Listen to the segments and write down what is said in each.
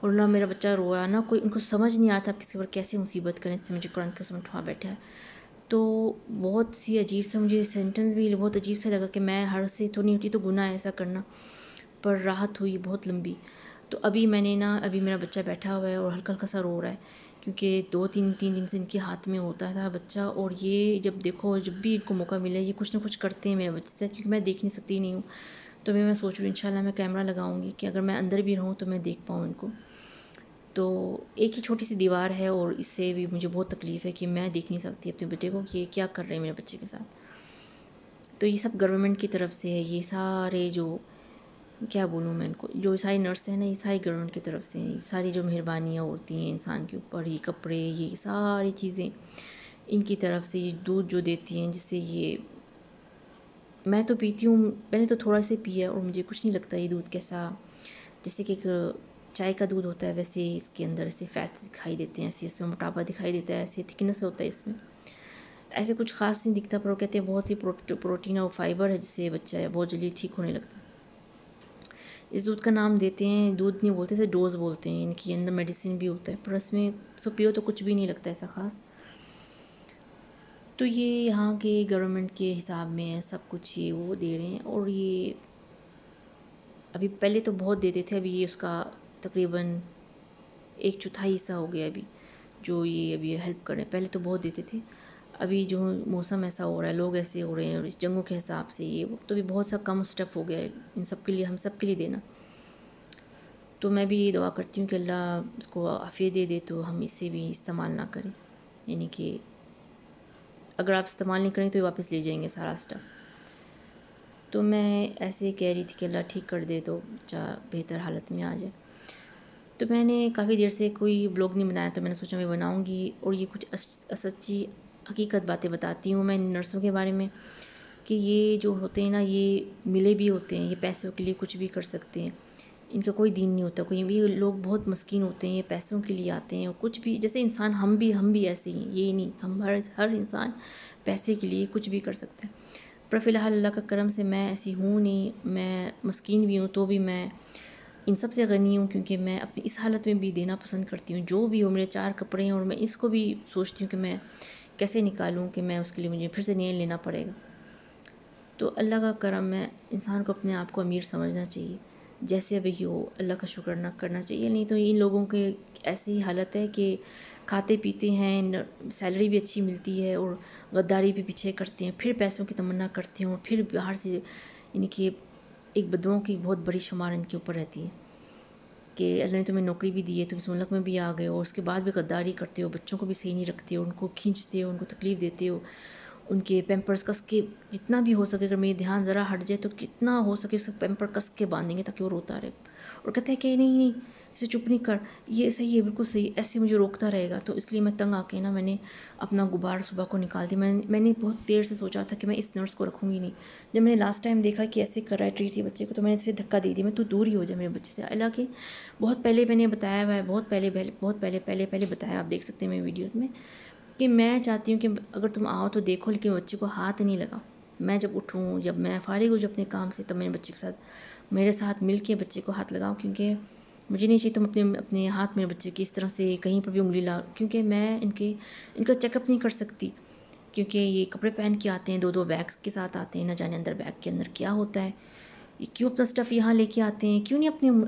اور نہ میرا بچہ رویا، نہ کوئی، ان کو سمجھ نہیں آتا آپ کسی پر کیسے مصیبت کریں، اس سے مجھے قرآن کی قسم اٹھا بیٹھا ہے۔ تو بہت سی عجیب سا مجھے سینٹنس بھی بہت عجیب سا لگا کہ میں ہر سے تو نہیں ہوتی، تو گناہ ایسا کرنا، پر راحت ہوئی بہت لمبی۔ تو ابھی میں نے نا، ابھی میرا بچہ بیٹھا ہوا ہے اور ہلکا ہلکا سا رو رہا ہے، کیونکہ 2 3 دن سے ان کے ہاتھ میں ہوتا تھا بچہ، اور یہ جب دیکھو جب بھی ان کو موقع ملے یہ کچھ نہ کچھ کرتے ہیں میرے بچے سے، کیونکہ میں دیکھ نہیں سکتی نہیں ہوں۔ تو میں سوچ رہی ہوں انشاءاللہ میں کیمرہ لگاؤں گی کہ اگر میں اندر بھی رہوں تو میں دیکھ پاؤں ان کو۔ تو ایک ہی چھوٹی سی دیوار ہے اور اس سے بھی مجھے بہت تکلیف ہے کہ میں دیکھ نہیں سکتی اپنے بیٹے کو کہ کیا کر رہے ہیں میرے بچے کے ساتھ۔ تو یہ سب گورنمنٹ کی طرف سے ہے، یہ سارے جو کیا بولوں میں ان کو، جو ساری نرس ہیں نا، یہ ساری گورنمنٹ کی طرف سے ہیں، یہ ساری جو مہربانیاں ہوتی ہیں انسان کے اوپر، یہ کپڑے، یہ ساری چیزیں ان کی طرف سے، یہ دودھ جو دیتی ہیں جس سے یہ، میں تو پیتی ہوں، میں نے تو تھوڑا سے پیا اور مجھے کچھ نہیں لگتا یہ دودھ کیسا، جیسے کہ ایک چائے کا دودھ ہوتا ہے ویسے اس کے اندر ایسے فیٹس دکھائی دیتے ہیں، ایسے اس میں موٹاپا دکھائی دیتا ہے، ایسے تھکنس ہوتا ہے اس میں، ایسے کچھ خاص نہیں دکھتا، پر وہ کہتے ہیں بہت ہی پروٹین اور فائبر ہے جس سے بچہ ہے بہت جلدی ٹھیک ہونے لگتا ہے۔ اس دودھ کا نام دیتے ہیں، دودھ نہیں بولتے، اسے ڈوز بولتے ہیں، ان کے اندر میڈیسن بھی ہوتا ہے، پر اس میں تو پیو تو کچھ بھی نہیں لگتا ایسا خاص۔ تو یہ یہاں کے گورنمنٹ کے حساب میں ہے سب کچھ، یہ وہ دے رہے ہیں، اور یہ ابھی پہلے تو بہت دیتے تھے، ابھی یہ اس کا تقریباً 1/4 حصہ ہو گیا ابھی جو یہ ابھی ہیلپ کر رہے ہیں، پہلے تو بہت دیتے تھے، ابھی جو موسم ایسا ہو رہا ہے، لوگ ایسے ہو رہے ہیں، اور اس جنگوں کے حساب سے یہ وہ تو بھی بہت سا کم اسٹیپ ہو گیا ہے ان سب کے لیے، ہم سب کے لیے دینا۔ تو میں بھی یہ دعا کرتی ہوں کہ اللہ اس کو عافیت دے دے تو ہم اس سے بھی استعمال نہ کریں، یعنی کہ اگر آپ استعمال نہیں کریں تو یہ واپس لے جائیں گے سارا اسٹف۔ تو میں ایسے ہی کہہ رہی تھی کہ اللہ ٹھیک کر دے تو بچہ بہتر حالت میں آ جائے۔ تو میں نے کافی دیر سے کوئی بلاگ نہیں بنایا، تو میں نے سوچا میں بناؤں گی، اور یہ کچھ سچی حقیقت باتیں بتاتی ہوں میں نرسوں کے بارے میں، کہ یہ جو ہوتے ہیں نا، یہ ملے بھی ہوتے ہیں، یہ پیسوں کے لیے کچھ بھی کر سکتے ہیں، ان کا کوئی دین نہیں ہوتا، کوئی بھی لوگ بہت مسکین ہوتے ہیں، یہ پیسوں کے لیے آتے ہیں، اور کچھ بھی جیسے انسان ہم بھی ایسے ہی ہیں، یہ نہیں، ہم ہر انسان پیسے کے لیے کچھ بھی کر سکتا ہے، پر فی الحال اللہ کا کرم سے میں ایسی ہوں نہیں، میں مسکین بھی ہوں تو بھی میں ان سب سے غنی ہوں، کیونکہ میں اپنی اس حالت میں بھی دینا پسند کرتی ہوں، جو بھی ہو، میرے 4 کپڑے ہیں اور میں اس کو بھی سوچتی ہوں کہ میں کیسے نکالوں کہ میں اس کے لیے مجھے پھر سے نیا لینا پڑے گا۔ تو اللہ کا کرم ہے، انسان کو اپنے آپ کو امیر سمجھنا چاہیے، جیسے ابھی ہو اللہ کا شکر نہ کرنا چاہیے، نہیں تو ان لوگوں کے ایسی حالت ہے کہ کھاتے پیتے ہیں، سیلری بھی اچھی ملتی ہے اور غداری بھی پیچھے کرتے ہیں، پھر پیسوں کی تمنا کرتے ہیں، اور پھر باہر سے یعنی کہ ایک بدعوں کی بہت بڑی شمار ان کے اوپر رہتی ہے کہ اللہ نے تمہیں نوکری بھی دی ہے، تم سہولت میں بھی آ گئے ہو، اس کے بعد بھی غداری کرتے ہو، بچوں کو بھی صحیح نہیں رکھتے ہو، ان کو کھینچتے ہو، ان کو تکلیف دیتے ہو، ان کے پیمپرز کس کے جتنا بھی ہو سکے، اگر میرے دھیان ذرا ہٹ جائے تو کتنا ہو سکے اس کا پیمپر کس کے باندھیں گے تاکہ وہ روتا رہے، اور کہتے ہیں کہ نہیں نہیں اسے چپ نہیں کر، یہ صحیح ہے، بالکل صحیح، ایسے مجھے روکتا رہے گا، تو اس لیے میں تنگ آ کے نا میں نے اپنا غبار صبح کو نکال دی، میں نے بہت دیر سے سوچا تھا کہ میں اس نرس کو رکھوں گی نہیں، جب میں نے لاسٹ ٹائم دیکھا کہ ایسے کر رہا ہے ٹریٹ یہ بچے کو، تو میں نے اسے دھکا دے دی، میں تو دور ہی ہو جائے میرے بچے سے، حالانکہ بہت پہلے میں نے بتایا ہوا ہے، بہت پہلے بتایا، آپ دیکھ سکتے ہیں میری ویڈیوز میں، کہ میں چاہتی ہوں کہ اگر تم آؤ تو دیکھو، لیکن بچے کو ہاتھ نہیں لگاؤ، میں جب اٹھوں، جب میں فارغ ہوں جو اپنے کام سے، تب میں بچے کے ساتھ میرے ساتھ مل کے بچے کو ہاتھ لگاؤ، کیونکہ مجھے نہیں چاہیے تم اپنے ہاتھ میرے بچے کی اس طرح سے کہیں پر بھی انگلی لاؤ، کیونکہ میں ان کا چیک اپ نہیں کر سکتی، کیونکہ یہ کپڑے پہن کے آتے ہیں، 2 بیگس کے ساتھ آتے ہیں، نہ جانے اندر بیگ کے اندر کیا ہوتا ہے، یہ کیوں اپنا اسٹف یہاں لے کے آتے ہیں، کیوں نہیں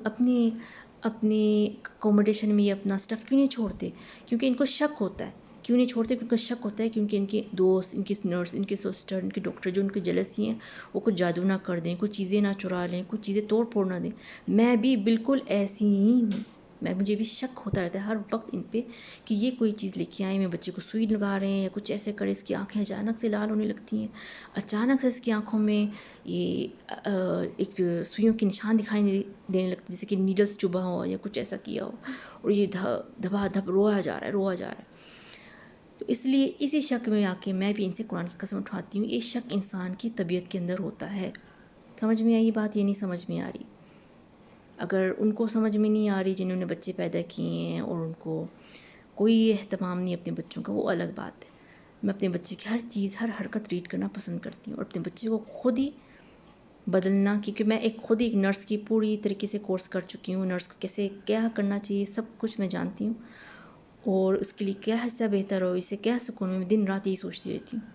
اپنے اکوموڈیشن میں یہ اپنا اسٹف کیوں نہیں چھوڑتے، کیونکہ ان کو شک ہوتا ہے، کیوں نہیں چھوڑتے، کیونکہ شک ہوتا ہے کیونکہ ان کے دوست، ان کے نرس، ان کے سسٹر، ان کے ڈاکٹر جو ان کے جلسی ہیں وہ کچھ جادو نہ کر دیں، کچھ چیزیں نہ چرا لیں، کچھ چیزیں توڑ پھوڑ نہ دیں، میں بھی بالکل ایسی ہی ہوں، مجھے بھی شک ہوتا رہتا ہے ہر وقت ان پہ کہ یہ کوئی چیز لے کے آئیں، میں بچے کو سوئی لگا رہے ہیں یا کچھ ایسے کرے، اس کی آنکھیں اچانک سے لال ہونے لگتی ہیں، اچانک سے اس کی آنکھوں میں یہ ایک سوئیوں کے نشان دکھائی دینے لگتے، جیسے کہ نیڈلز چبھا ہو یا کچھ ایسا کیا ہو، اور یہ دھبا دھب رویا جا رہا ہے، تو اس لیے اسی شک میں آ کے میں بھی ان سے قرآن کی قسم اٹھاتی ہوں، یہ شک انسان کی طبیعت کے اندر ہوتا ہے، سمجھ میں آئی بات، یہ نہیں سمجھ میں آ رہی، اگر ان کو سمجھ میں نہیں آ رہی جنہوں نے بچے پیدا کیے ہیں اور ان کو کوئی اہتمام نہیں اپنے بچوں کا، وہ الگ بات ہے، میں اپنے بچے کی ہر چیز، ہر حرکت ریڈ کرنا پسند کرتی ہوں، اور اپنے بچے کو خود ہی بدلنا، کیونکہ میں خود ایک نرس کی پوری طریقے سے کورس کر چکی ہوں، نرس کو کیسے کیا کرنا چاہیے سب کچھ میں جانتی ہوں، اور اس کے لیے کیا حصہ بہتر ہو، اسے کیا سکون، میں دن رات یہی سوچتی رہتی ہوں،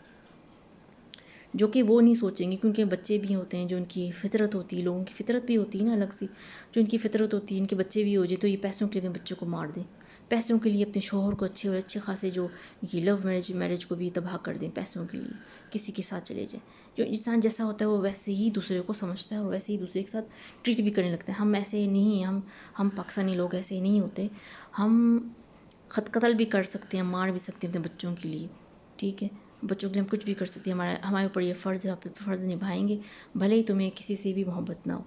جو کہ وہ نہیں سوچیں گے، کیونکہ بچے بھی ہوتے ہیں جو ان کی فطرت ہوتی ہے، لوگوں کی فطرت بھی ہوتی ہے نا الگ سی، جو ان کی فطرت ہوتی ہے، ان کے بچے بھی ہو جائے تو یہ پیسوں کے لیے اپنے بچوں کو مار دیں، پیسوں کے لیے اپنے شوہر کو اچھے خاصے جو یہ لو میرج کو بھی تباہ کر دیں پیسوں کے لیے، کسی کے ساتھ چلے جائیں۔ جو انسان جیسا ہوتا ہے وہ ویسے ہی دوسرے کو سمجھتا ہے اور ویسے ہی دوسرے کے ساتھ ٹریٹ بھی کرنے لگتا ہے۔ ہم ایسے نہیں ہیں، ہم پاکستانی لوگ ایسے نہیں ہوتے، ہم خط قتل بھی کر سکتے ہیں، مار بھی سکتے ہیں اپنے بچوں کے لیے، ٹھیک ہے، بچوں کے لیے ہم کچھ بھی کر سکتے ہیں، ہمارے اوپر یہ فرض ہے، آپ فرض نبھائیں گے، بھلے ہی تمہیں کسی سے بھی محبت نہ ہو،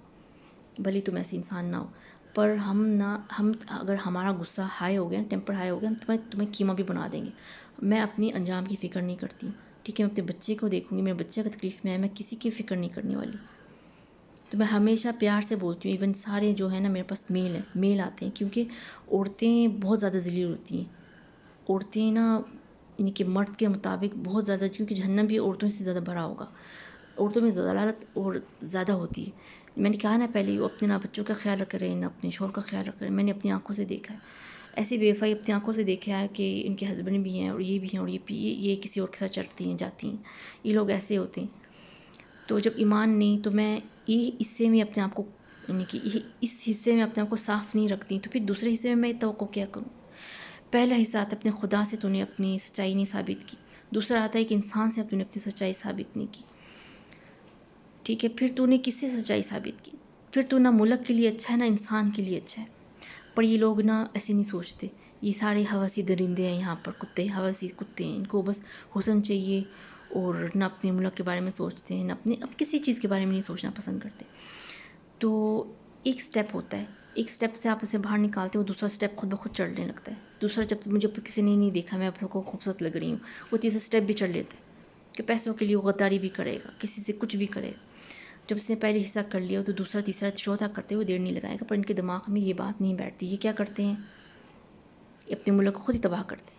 بھلے ہی تم ایسے انسان نہ ہو، پر ہم اگر ہمارا غصہ ہائی ہو گیا، ٹیمپر ہائی ہو گیا، ہم تمہیں قیمہ بھی بنا دیں گے۔ میں اپنی انجام کی فکر نہیں کرتی ہوں، ٹھیک ہے، میں اپنے بچے کو دیکھوں گی، میرے بچے کا تکلیف میں ہے، میں کسی کی فکر نہیں کرنے والی۔ تو میں ہمیشہ پیار سے بولتی ہوں، ایون سارے جو ہے نا میرے پاس میل آتے ہیں، کیونکہ عورتیں بہت زیادہ ذلیل ہوتی ہیں، عورتیں نا یعنی کہ مرد کے مطابق بہت زیادہ، کیونکہ جہنم بھی عورتوں سے زیادہ بھرا ہوگا، عورتوں میں ضلالت اور زیادہ ہوتی ہے۔ میں نے کہا نا پہلے، وہ اپنے نہ بچوں کا خیال رکھ رہے ہیں نہ اپنے شوہر کا خیال رکھ رہے ہیں، میں نے اپنی آنکھوں سے دیکھا ہے، ایسی بے وفائی اپنی آنکھوں سے دیکھا ہے کہ ان کے ہسبینڈ بھی ہیں اور یہ بھی ہیں، اور یہ کسی اور کے ساتھ چلتی ہیں جاتی ہیں، یہ لوگ ایسے ہوتے ہیں۔ تو جب ایمان نہیں، تو میں یہ حصے میں اپنے آپ کو، یعنی کہ اس حصے میں اپنے آپ کو صاف نہیں رکھتی، تو پھر دوسرے حصے میں توقع کیا کروں؟ پہلا حصہ آتا ہے اپنے خدا سے تو نے اپنی سچائی نہیں ثابت کی، دوسرا آتا ہے کہ انسان سے تو نے اپنی سچائی ثابت نہیں کی، ٹھیک ہے، پھر تو نے کس سے سچائی ثابت کی؟ پھر تو نہ ملک کے لیے اچھا ہے نہ انسان کے لیے اچھا ہے۔ پر یہ لوگ نا ایسے نہیں سوچتے، یہ سارے حواسی درندے ہیں یہاں پر، کتے، حواسی کتے ہیں، ان کو بس حسن چاہیے، اور نہ اپنے ملک کے بارے میں سوچتے ہیں، نہ اب کسی چیز کے بارے میں نہیں سوچنا پسند کرتے۔ تو ایک سٹیپ ہوتا ہے، ایک سٹیپ سے آپ اسے باہر نکالتے ہو، دوسرا سٹیپ خود بخود چڑھنے لگتا ہے، دوسرا جب مجھے کسی نے نہیں دیکھا میں آپ کو خوبصورت لگ رہی ہوں، وہ تیسرا سٹیپ بھی چڑھ لیتا ہے کہ پیسوں کے لیے وہ غداری بھی کرے گا، کسی سے کچھ بھی کرے گا۔ جب اس نے پہلے حصہ کر لیا تو دوسرا تیسرا چوتھا کرتے ہوئے دیر نہیں لگائے گا، پر ان کے دماغ میں یہ بات نہیں بیٹھتی۔ یہ کیا کرتے ہیں؟ اپنے ملک کو خود ہی تباہ کرتے ہیں،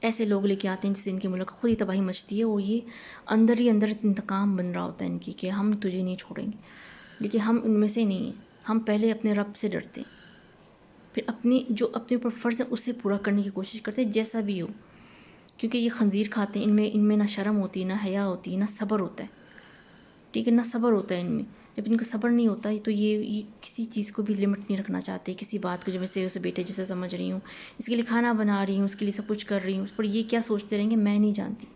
ایسے لوگ لے کے آتے ہیں جس سے ان کے ملک کو خود ہی تباہی مچتی ہے، اور یہ اندر ہی اندر انتقام بن رہا ہوتا ہے ان کی کہ ہم تجھے نہیں چھوڑیں گے، لیکن ہم ان میں سے نہیں ہیں۔ ہم پہلے اپنے رب سے ڈرتے ہیں، پھر جو اپنے اوپر فرض ہے اسے پورا کرنے کی کوشش کرتے ہیں جیسا بھی ہو، کیونکہ یہ خنزیر کھاتے ہیں، ان میں نہ شرم ہوتی ہے، نہ حیا ہوتی ہے، نہ صبر ہوتا ہے، ٹھیک ہے، نہ صبر ہوتا ہے ان میں۔ جب ان کو صبر نہیں ہوتا تو یہ کسی چیز کو بھی لمٹ نہیں رکھنا چاہتے، کسی بات کو، جب میں اسے بیٹے جیسا سمجھ رہی ہوں، اس کے لیے کھانا بنا رہی ہوں، اس کے لیے سب کچھ کر رہی ہوں، پر یہ کیا سوچتے رہیں گے میں نہیں جانتی،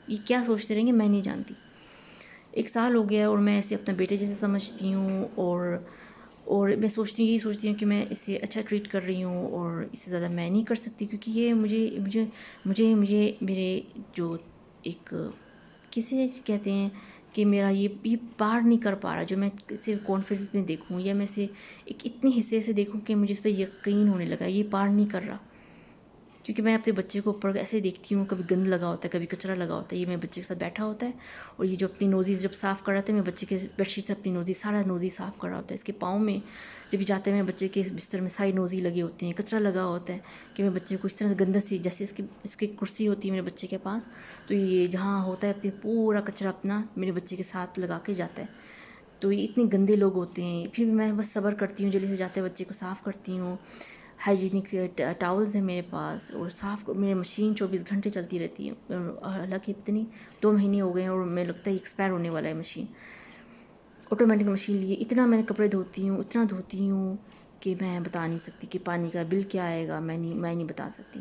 یہ کیا سوچتے رہیں گے میں نہیں جانتی۔ 1 سال ہو گیا اور میں اسے اپنا بیٹے جیسے سمجھتی ہوں، اور میں یہی سوچتی ہوں کہ میں اسے اچھا ٹریٹ کر رہی ہوں، اور اس سے زیادہ میں نہیں کر سکتی، کیونکہ یہ مجھے میرے جو ایک کسے کہتے ہیں کہ میرا یہ پار نہیں کر پا رہا، جو میں اسے کانفیڈنس میں دیکھوں یا میں اسے ایک اتنے حصے سے دیکھوں کہ مجھے اس پہ یقین ہونے لگا، یہ پار نہیں کر رہا، کیونکہ میں اپنے بچے کو اوپر ایسے دیکھتی ہوں، کبھی گند لگا ہوتا ہے، کبھی کچرا لگا ہوتا ہے، یہ میرے بچے کے ساتھ بیٹھا ہوتا ہے، اور یہ جو اپنی نوزی جب صاف کر رہا تھا، میرے بچے کے بیڈ شیٹ سے اپنی نوزی سارا نوزی صاف کر رہا ہوتا ہے، اس کے پاؤں میں جب جاتے ہیں میرے بچے کے بستر میں ساری نوزی لگے ہوتے ہیں، کچرا لگا ہوتا ہے، کہ میرے بچے کو اس طرح گندہ سی، جیسے اس کی کرسی ہوتی ہے میرے بچے کے پاس، تو یہ جہاں ہوتا ہے اپنے پورا کچرا اپنا میرے بچے کے ساتھ لگا کے جاتا ہے۔ تو یہ اتنے گندے لوگ ہوتے ہیں، پھر بھی میں بس صبر کرتی ہوں، جلدی سے جاتے بچے کو صاف کرتی ہوں، ہائیجینک ٹاولز ہیں میرے پاس، اور میرے مشین 24 گھنٹے چلتی رہتی ہے، حالانکہ اتنی 2 مہینے ہو گئے ہیں اور میں لگتا ہے ایکسپائر ہونے والا ہے مشین، آٹومیٹک مشین لیے اتنا میں کپڑے دھوتی ہوں، اتنا دھوتی ہوں کہ میں بتا نہیں سکتی کہ پانی کا بل کیا آئے گا، میں نہیں بتا سکتی،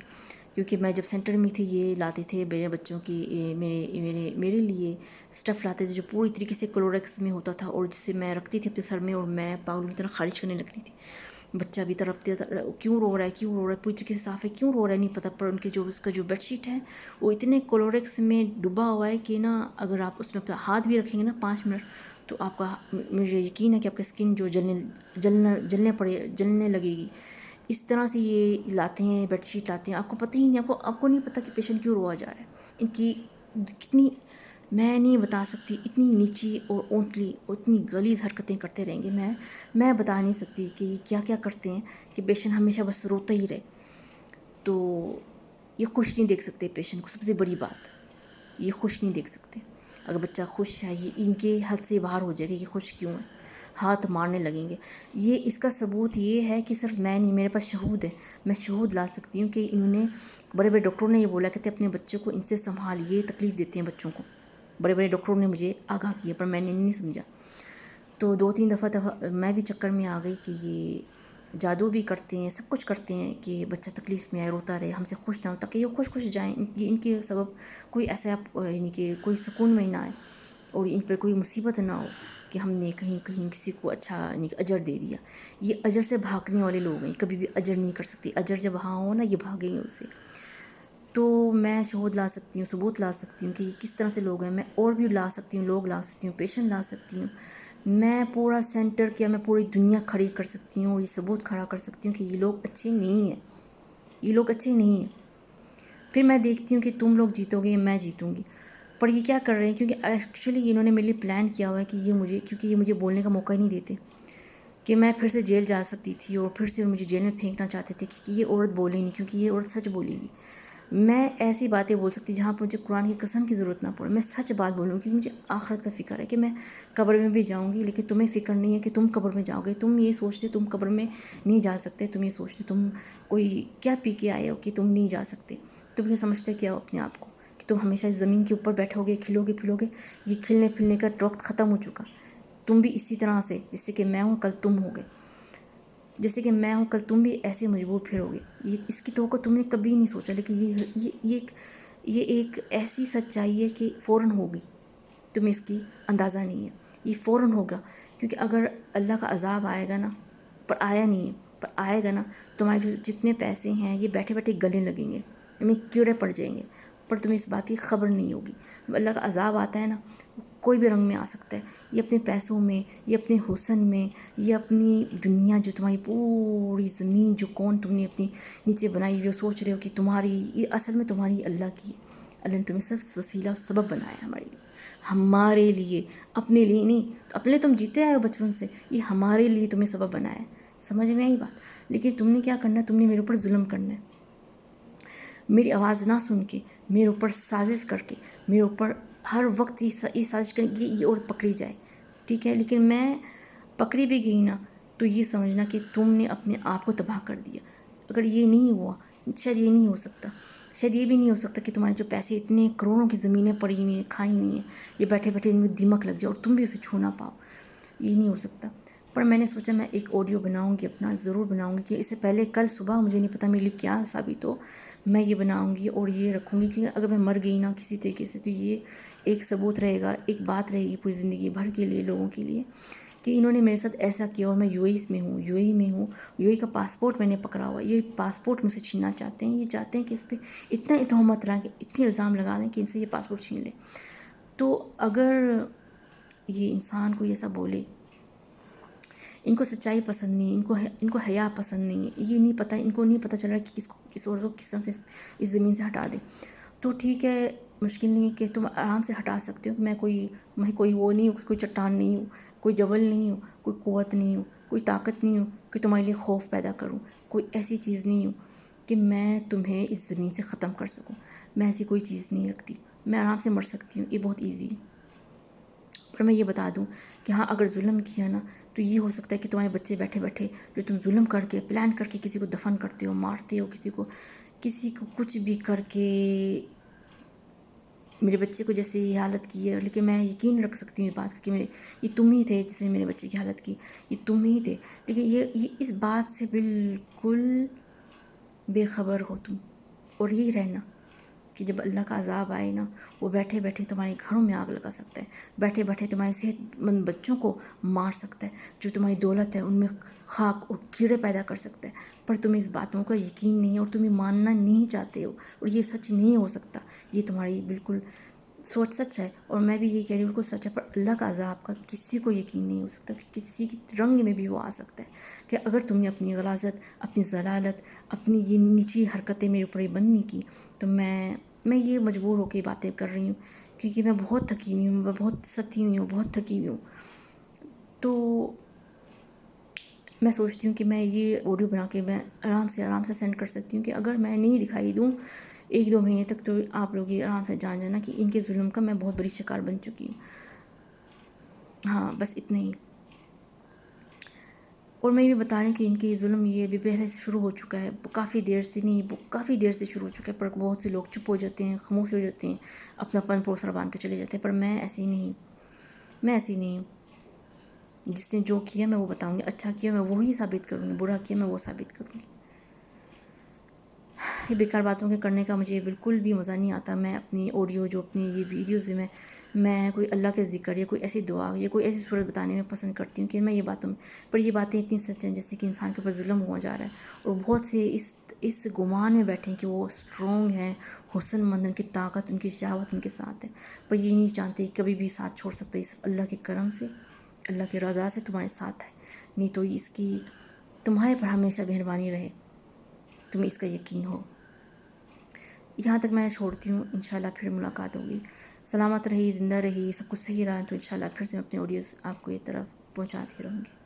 کیونکہ میں جب سینٹر میں تھی یہ لاتے تھے میرے بچوں کی، میرے لیے اسٹف لاتے تھے جو پوری طریقے سے کلوریکس میں ہوتا تھا، اور جس سے میں رکھتی تھی اپنے سر میں، اور میں پاگل کی طرح خارج کرنے لگتی تھی، بچہ بھی تڑپتے کیوں رو رہا ہے پوری طریقے سے صاف ہے، کیوں رو رہا ہے نہیں پتہ، پر ان کے اس کا جو بیڈ شیٹ ہے وہ اتنے کلوریکس میں ڈوبا ہوا ہے کہ نا اگر آپ اس میں اپنا ہاتھ بھی رکھیں گے نا 5 منٹ تو آپ کا، مجھے یقین ہے کہ آپ کا اسکن جو جلنے لگے گی، اس طرح سے یہ لاتے ہیں بیڈ شیٹ لاتے ہیں، آپ کو پتہ ہی نہیں، آپ کو نہیں پتہ کہ پیشنٹ کیوں روا جا رہا ہے، ان کی کتنی، میں نہیں بتا سکتی، اتنی نیچی اور اونتلی اور اتنی غلیظ حرکتیں کرتے رہیں گے، میں بتا نہیں سکتی کہ یہ کیا کیا کرتے ہیں کہ پیشنٹ ہمیشہ بس روتا ہی رہے، تو یہ خوش نہیں دیکھ سکتے پیشنٹ کو، سب سے بڑی بات یہ خوش نہیں دیکھ سکتے۔ اگر بچہ خوش ہے یہ ان کے حد سے باہر ہو جائے گا کہ خوش کیوں ہے، ہاتھ مارنے لگیں گے. یہ اس کا ثبوت یہ ہے کہ صرف میں نہیں، میرے پاس شہود ہے، میں شہود لا سکتی ہوں کہ انہوں نے بڑے بڑے ڈاکٹروں نے یہ بولا کہ اپنے بچوں کو ان سے سنبھالیے، تکلیف دیتے ہیں بچوں کو. بڑے بڑے ڈاکٹروں نے مجھے آگاہ کیا پر میں نے نہیں سمجھا. تو 2-3 دفعہ میں بھی چکر میں آ گئی کہ یہ جادو بھی کرتے ہیں، سب کچھ کرتے ہیں کہ بچہ تکلیف میں آئے، روتا رہے، ہم سے خوش نہ ہو تاکہ یہ خوش جائیں. ان کے سبب کوئی ایسا یعنی کہ کوئی سکون میں نہ آئے اور ان پر کوئی مصیبت نہ ہو کہ ہم نے کہیں کسی کو اچھا یعنی کہ اجر دے دیا. یہ اجر سے بھاگنے والے لوگ ہیں، کبھی بھی اجر نہیں کر سکتے. اجر جب ہاں ہو نا، یہ بھاگیں گے اسے. تو میں شہود لا سکتی ہوں، ثبوت لا سکتی ہوں کہ یہ کس طرح سے لوگ ہیں. میں اور بھی لا سکتی ہوں، لوگ لا سکتی ہوں، پیشنٹ لا سکتی ہوں. میں پورا سینٹر کیا، میں پوری دنیا کھڑی کر سکتی ہوں اور یہ ثبوت کھڑا کر سکتی ہوں کہ یہ لوگ اچھے نہیں ہیں، یہ لوگ اچھے نہیں ہیں. پھر میں دیکھتی ہوں کہ تم لوگ جیتو گے یا میں جیتوں گی. پر یہ کیا کر رہے ہیں، کیونکہ ایکچولی انہوں نے میرے لیے پلان کیا ہوا ہے کہ کیونکہ یہ مجھے بولنے کا موقع ہی نہیں دیتے کہ میں پھر سے جیل جا سکتی تھی اور پھر سے مجھے جیل میں پھینکنا چاہتے تھے کہ یہ عورت بولے نہیں، کیونکہ یہ عورت سچ بولے گی. میں ایسی باتیں بول سکتی جہاں پر مجھے قرآن کی قسم کی ضرورت نہ پڑے. میں سچ بات بولوں گی، مجھے آخرت کا فکر ہے کہ میں قبر میں بھی جاؤں گی، لیکن تمہیں فکر نہیں ہے کہ تم قبر میں جاؤ گے. تم یہ سوچتے تم قبر میں نہیں جا سکتے، تم یہ سوچتے تم کوئی کیا پی کے آئے ہو کہ تم نہیں جا سکتے. تم یہ سمجھتے کیا ہو اپنے آپ کو کہ تم ہمیشہ زمین کے اوپر بیٹھو گے، کھلو گے پھلو گے. یہ کھلنے پھلنے کا وقت ختم ہو چکا. تم بھی اسی طرح سے، جیسے کہ میں ہوں کل تم ہوگے، جیسے کہ میں ہوں کل تم بھی ایسے مجبور پھرو گے. اس کی توقع تم نے کبھی نہیں سوچا، لیکن یہ ایک ایسی سچائی ہے کہ فوراً ہوگی. تمہیں اس کی اندازہ نہیں ہے، یہ فوراً ہوگا. کیونکہ اگر اللہ کا عذاب آئے گا نا، پر آیا نہیں ہے، پر آئے گا نا، تمہارے جو جتنے پیسے ہیں یہ بیٹھے بیٹھے گلے لگیں گے، تمہیں کیڑے پڑ جائیں گے، پر تمہیں اس بات کی خبر نہیں ہوگی. جب اللہ کا عذاب آتا ہے نا، کوئی بھی رنگ میں آ سکتا ہے. یہ اپنے پیسوں میں، یہ اپنے حسن میں، یہ اپنی دنیا جو تمہاری پوری زمین جو کون تم نے اپنی نیچے بنائی ہوئی، سوچ رہے ہو کہ تمہاری، یہ اصل میں تمہاری اللہ کی ہے. اللہ نے تمہیں صرف وسیلہ اور سبب بنایا ہمارے لیے، اپنے لیے نہیں. اپنے تم جیتے آئے ہو بچپن سے، یہ ہمارے لیے تمہیں سبب بنایا ہے. سمجھ میں آئی بات؟ لیکن تم نے کیا کرنا ہے، تم نے میرے اوپر ظلم کرنا ہے. میری آواز نہ سن کے، میرے اوپر سازش کر کے، میرے اوپر ہر وقت یہ سازش کریں کہ یہ عورت پکڑی جائے. ٹھیک ہے، لیکن میں پکڑی بھی گئی نا تو یہ سمجھنا کہ تم نے اپنے آپ کو تباہ کر دیا. اگر یہ نہیں ہوا، شاید یہ نہیں ہو سکتا، شاید یہ بھی نہیں ہو سکتا کہ تمہارے جو پیسے اتنے کروڑوں کی زمینیں پڑی ہوئی ہیں، کھائی ہوئی ہیں، یہ بیٹھے بیٹھے ان میں دیمک لگ جائے اور تم بھی اسے چھو نہ پاؤ. یہ نہیں ہو سکتا. پر میں نے سوچا میں ایک آڈیو بناؤں گی، اپنا ضرور بناؤں گی، کہ اس سے پہلے کل صبح، مجھے نہیں پتا میرے لیے کیا ثابت ہو، میں یہ بناؤں گی اور یہ رکھوں گی. کیونکہ اگر میں مر گئی نا کسی طریقے سے تو یہ ایک ثبوت رہے گا، ایک بات رہے گی پوری زندگی بھر کے لیے لوگوں کے لیے کہ انہوں نے میرے ساتھ ایسا کیا. اور میں یو اے کا پاسپورٹ میں نے پکڑا ہوا. یہ پاسپورٹ مجھ سے چھیننا چاہتے ہیں. یہ چاہتے ہیں کہ اس پہ اتنا تہمت لگا کہ اتنے الزام لگا دیں کہ ان سے یہ پاسپورٹ چھین لے. تو اگر یہ انسان کوئی ایسا بولے، ان کو سچائی پسند نہیں، ان کو حیا پسند نہیں، یہ نہیں پتہ، ان کو نہیں پتہ چل رہا کہ اس عورت کو کس طرح سے اس زمین سے ہٹا دیں. تو ٹھیک ہے، مشکل نہیں ہے کہ تم آرام سے ہٹا سکتے ہو. کہ میں کوئی وہ نہیں ہوں، کوئی چٹان نہیں ہوں، کوئی جبل نہیں ہوں، کوئی قوت نہیں ہوں، کوئی طاقت نہیں ہوں کہ تمہارے لیے خوف پیدا کروں. کوئی ایسی چیز نہیں ہوں کہ میں تمہیں اس زمین سے ختم کر سکوں. میں ایسی کوئی چیز نہیں رکھتی. میں آرام سے مر سکتی ہوں، یہ بہت ایزی ہے. پر میں یہ بتا دوں کہ ہاں، اگر ظلم کیا نا تو یہ ہو سکتا ہے کہ تمہارے بچے بیٹھے بیٹھے جو تم ظلم کر کے پلان کر کے کسی کو دفن کرتے ہو، مارتے ہو، کسی کو کچھ بھی کر کے، میرے بچے کو جیسے یہ حالت کی ہے. لیکن میں یقین رکھ سکتی ہوں اس بات کا کہ یہ تم ہی تھے جس نے میرے بچے کی حالت کی، یہ تم ہی تھے. لیکن یہ اس بات سے بالکل بے خبر ہو تم. اور یہی رہنا کہ جب اللہ کا عذاب آئے نا، وہ بیٹھے بیٹھے تمہارے گھروں میں آگ لگا سکتا ہے، بیٹھے بیٹھے تمہارے صحت مند بچوں کو مار سکتا ہے، جو تمہاری دولت ہے ان میں خاک اور کیڑے پیدا کر سکتا ہے. پر تمہیں اس باتوں کا یقین نہیں ہے اور تمہیں ماننا نہیں چاہتے ہو، اور یہ سچ نہیں ہو سکتا. یہ تمہاری بالکل سوچ سچ ہے اور میں بھی یہی کہہ رہی ہوں بالکل سچ ہے. پر اللہ کا عذاب کا کسی کو یقین نہیں ہو سکتا، کہ کسی کی رنگ میں بھی وہ آ سکتا ہے. کہ اگر تم نے اپنی غلاظت، اپنی ضلالت، اپنی یہ نیچی حرکتیں میرے اوپر یہ بند نہیں کی تو میں یہ مجبور ہو کے باتیں کر رہی ہوں. کیونکہ میں بہت تھکی ہوئی ہوں، میں بہت ستی ہوئی ہوں، بہت تھکی ہوئی ہوں. تو میں سوچتی ہوں کہ میں یہ آڈیو بنا کے میں آرام سے سینڈ کر سکتی ہوں کہ اگر میں نہیں دکھائی دوں 1-2 مہینے تک تو آپ لوگ یہ آرام سے جان جانا کہ ان کے ظلم کا میں بہت بڑی شکار بن چکی ہوں. ہاں بس اتنا ہی. اور میں یہ بھی بتا رہی ہوں کہ ان کے ظلم یہ بھی پہلے سے شروع ہو چکا ہے، کافی دیر سے نہیں، کافی دیر سے شروع ہو چکا ہے، پر بہت سے لوگ چپ ہو جاتے ہیں، خاموش ہو جاتے ہیں، اپنا پن پوسڑ باندھ کے چلے جاتے ہیں. پر میں ایسی نہیں، میں ایسی نہیں ہوں. جس نے جو کیا میں وہ بتاؤں گی، اچھا کیا میں وہی ثابت کروں گی، برا کیا میں وہ ثابت کروں گی. یہ بیکار باتوں کے کرنے کا مجھے بالکل بھی مزہ نہیں آتا. میں اپنی آڈیو جو اپنی یہ ویڈیوز میں کوئی اللہ کے ذکر یا کوئی ایسی دعا یا کوئی ایسی صورت بتانے میں پسند کرتی ہوں کہ میں یہ باتوں میں، پر یہ باتیں اتنی سچ ہیں جیسے کہ انسان کے اوپر ظلم ہوا جا رہا ہے. اور بہت سے اس گمان میں بیٹھے ہیں کہ وہ اسٹرانگ ہیں، حسن مند، ان کی طاقت، ان کی شہوت ان کے ساتھ ہے، پر یہ نہیں جانتے کبھی بھی ساتھ چھوڑ سکتا. یہ صرف اللہ کے کرم سے، اللہ کی رضا سے تمہارے ساتھ ہے، نہیں تو اس کی تمہارے پر ہمیشہ مہربانی رہے، تمہیں اس کا یقین ہو. یہاں تک میں چھوڑتی ہوں، انشاءاللہ پھر ملاقات ہوگی. سلامت رہی، زندہ رہی، سب کچھ صحیح رہا تو انشاءاللہ پھر سے میں اپنے آڈیوز آپ کو یہ طرف پہنچاتی رہوں گی.